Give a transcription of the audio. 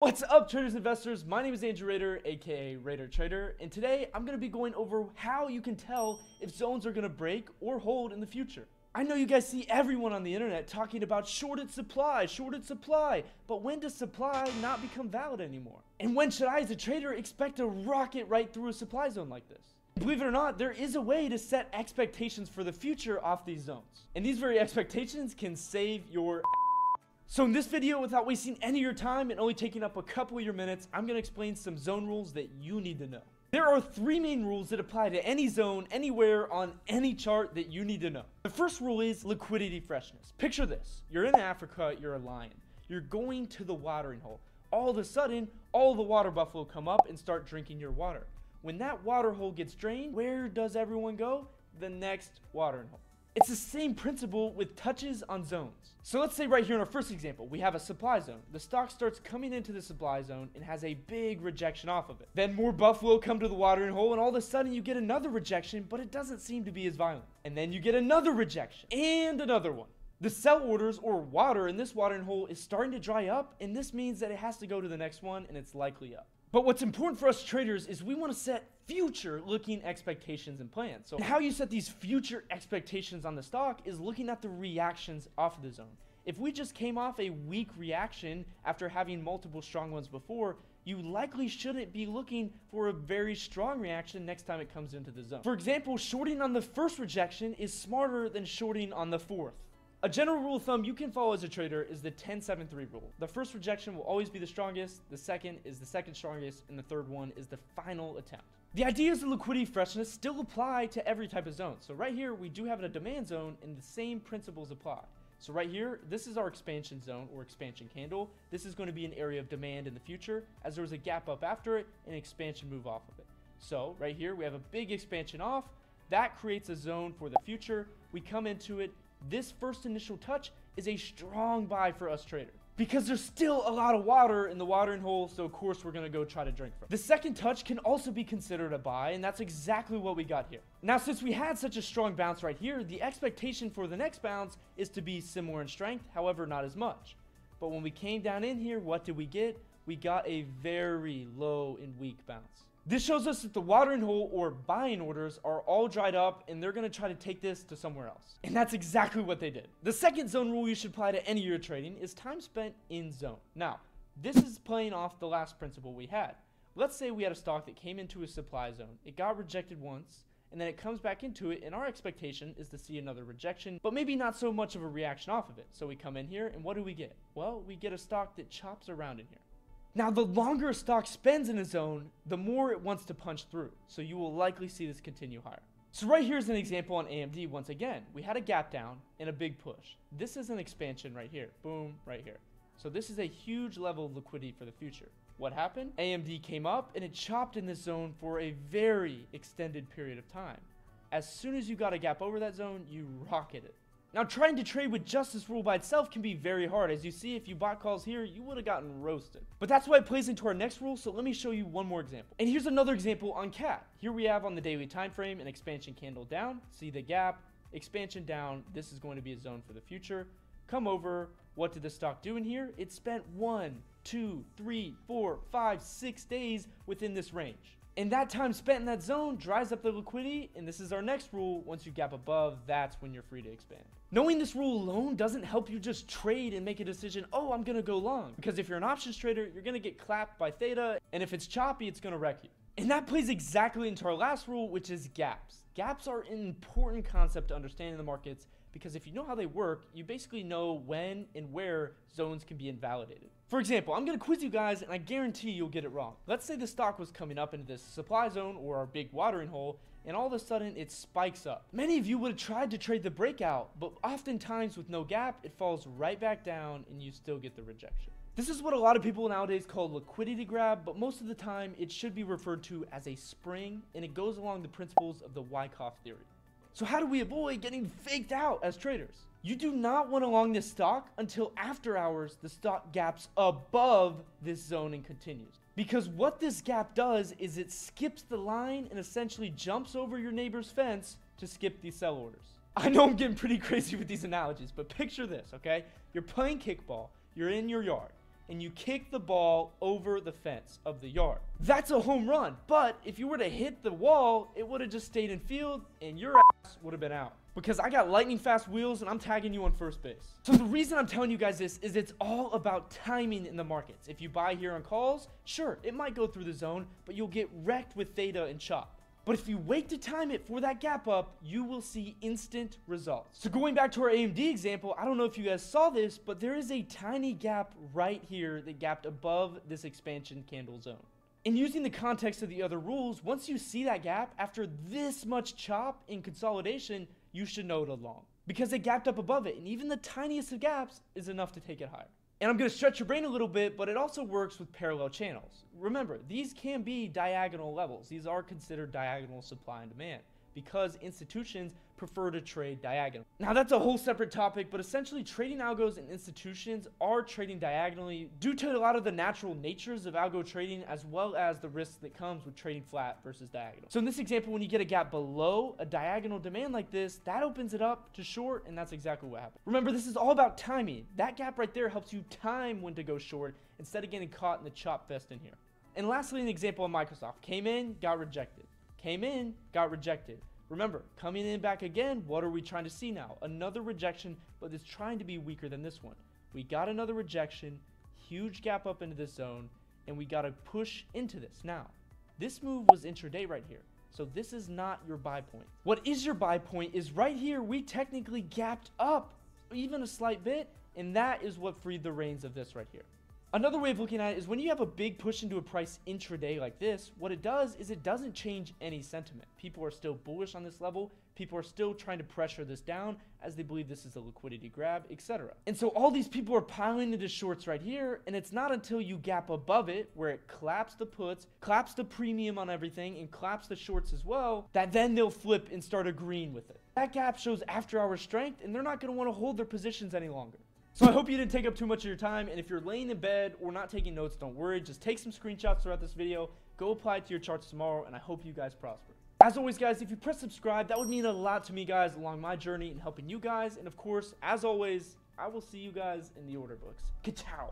What's up, traders and investors? My name is Andrew Rader, aka Rader Trader, and today I'm going to be going over how you can tell if zones are going to break or hold in the future. I know you guys see everyone on the internet talking about shorted supply, but when does supply not become valid anymore? And when should I, as a trader, expect to rocket right through a supply zone like this? Believe it or not, there is a way to set expectations for the future off these zones. And these very expectations can save your So in this video, without wasting any of your time and only taking up a couple of your minutes, I'm going to explain some zone rules that you need to know. There are three main rules that apply to any zone, anywhere, on any chart that you need to know. The first rule is liquidity freshness. Picture this. You're in Africa, you're a lion. You're going to the watering hole. All of a sudden, all the water buffalo come up and start drinking your water. When that water hole gets drained, where does everyone go? The next watering hole. It's the same principle with touches on zones. So let's say right here in our first example, we have a supply zone. The stock starts coming into the supply zone and has a big rejection off of it. Then more buffalo come to the watering hole and all of a sudden you get another rejection, but it doesn't seem to be as violent. And then you get another rejection and another one. The sell orders or water in this watering hole is starting to dry up, and this means that it has to go to the next one and it's likely up. But what's important for us traders is we want to set future-looking expectations and plans. So how you set these future expectations on the stock is looking at the reactions off of the zone. If we just came off a weak reaction after having multiple strong ones before, you likely shouldn't be looking for a very strong reaction next time it comes into the zone. For example, shorting on the first rejection is smarter than shorting on the fourth. A general rule of thumb you can follow as a trader is the 10-7-3 rule. The first rejection will always be the strongest, the second is the second strongest, and the third one is the final attempt. The ideas of liquidity freshness still apply to every type of zone. So right here, we do have a demand zone and the same principles apply. So right here, this is our expansion zone or expansion candle. This is going to be an area of demand in the future as there was a gap up after it and an expansion move off of it. So right here, we have a big expansion off. That creates a zone for the future. We come into it. This first initial touch is a strong buy for us traders because there's still a lot of water in the watering hole, so of course we're going to go try to drink from it. The second touch can also be considered a buy, and that's exactly what we got here. Now, since we had such a strong bounce right here, the expectation for the next bounce is to be similar in strength, however not as much. But when we came down in here, what did we get? We got a very low and weak bounce. This shows us that the watering hole or buying orders are all dried up and they're going to try to take this to somewhere else. And that's exactly what they did. The second zone rule you should apply to any of your trading is time spent in zone. Now, this is playing off the last principle we had. Let's say we had a stock that came into a supply zone. It got rejected once and then it comes back into it, and our expectation is to see another rejection, but maybe not so much of a reaction off of it. So we come in here and what do we get? Well, we get a stock that chops around in here. Now, the longer a stock spends in a zone, the more it wants to punch through. So you will likely see this continue higher. So right here is an example on AMD. Once again, we had a gap down and a big push. This is an expansion right here. Boom, right here. So this is a huge level of liquidity for the future. What happened? AMD came up and it chopped in this zone for a very extended period of time. As soon as you got a gap over that zone, you rocket it. Now, trying to trade with just this rule by itself can be very hard. As you see, if you bought calls here, you would have gotten roasted. But that's why it plays into our next rule, so let me show you one more example. And here's another example on CAT. Here we have on the daily time frame an expansion candle down. See the gap, expansion down. This is going to be a zone for the future. Come over. What did the stock do in here? It spent 1, 2, 3, 4, 5, 6 days within this range. And that time spent in that zone dries up the liquidity, and this is our next rule. Once you gap above, that's when you're free to expand. Knowing this rule alone doesn't help you just trade and make a decision, oh, I'm going to go long. Because if you're an options trader, you're going to get clapped by theta, and if it's choppy, it's going to wreck you. And that plays exactly into our last rule, which is gaps. Gaps are an important concept to understand in the markets because if you know how they work, you basically know when and where zones can be invalidated. For example, I'm going to quiz you guys and I guarantee you'll get it wrong. Let's say the stock was coming up into this supply zone or our big watering hole and all of a sudden it spikes up. Many of you would have tried to trade the breakout, but oftentimes with no gap, it falls right back down and you still get the rejection. This is what a lot of people nowadays call liquidity grab, but most of the time it should be referred to as a spring, and it goes along the principles of the Wyckoff theory. So how do we avoid getting faked out as traders? You do not want to long this stock until after hours the stock gaps above this zone and continues. Because what this gap does is it skips the line and essentially jumps over your neighbor's fence to skip these sell orders. I know I'm getting pretty crazy with these analogies, but picture this, okay? You're playing kickball, you're in your yard. and you kick the ball over the fence of the yard. That's a home run, but if you were to hit the wall, it would have just stayed in field and your ass would have been out. Because I got lightning fast wheels and I'm tagging you on first base. So the reason I'm telling you guys this is it's all about timing in the markets. If you buy here on calls, sure, it might go through the zone, but you'll get wrecked with theta and chop. But if you wait to time it for that gap up, you will see instant results. So going back to our AMD example, I don't know if you guys saw this, but there is a tiny gap right here that gapped above this expansion candle zone. And using the context of the other rules, once you see that gap after this much chop in consolidation, you should know it long because it gapped up above it, and even the tiniest of gaps is enough to take it higher. And I'm going to stretch your brain a little bit, but it also works with parallel channels. Remember, these can be diagonal levels. These are considered diagonal supply and demand because institutions prefer to trade diagonal. Now that's a whole separate topic, but essentially trading algos and institutions are trading diagonally due to a lot of the natural natures of algo trading as well as the risk that comes with trading flat versus diagonal. So in this example, when you get a gap below a diagonal demand like this, that opens it up to short, and that's exactly what happened. Remember, this is all about timing. That gap right there helps you time when to go short instead of getting caught in the chop fest in here. And lastly, an example of Microsoft. Came in, got rejected. Came in, got rejected. Remember, coming in back again, what are we trying to see now? Another rejection, but it's trying to be weaker than this one. We got another rejection, huge gap up into this zone, and we got to push into this. Now, this move was intraday right here, so this is not your buy point. What is your buy point is right here, we technically gapped up even a slight bit, and that is what freed the reins of this right here. Another way of looking at it is when you have a big push into a price intraday like this, what it does is it doesn't change any sentiment. People are still bullish on this level. People are still trying to pressure this down as they believe this is a liquidity grab, etc. And so all these people are piling into shorts right here, and it's not until you gap above it where it claps the puts, claps the premium on everything, and claps the shorts as well, that then they'll flip and start agreeing with it. That gap shows after hour strength, and they're not going to want to hold their positions any longer. So I hope you didn't take up too much of your time, and if you're laying in bed or not taking notes, don't worry. Just take some screenshots throughout this video, go apply it to your charts tomorrow, and I hope you guys prosper. As always, guys, if you press subscribe, that would mean a lot to me, guys, along my journey in helping you guys. And of course, as always, I will see you guys in the order books. Ka-chow.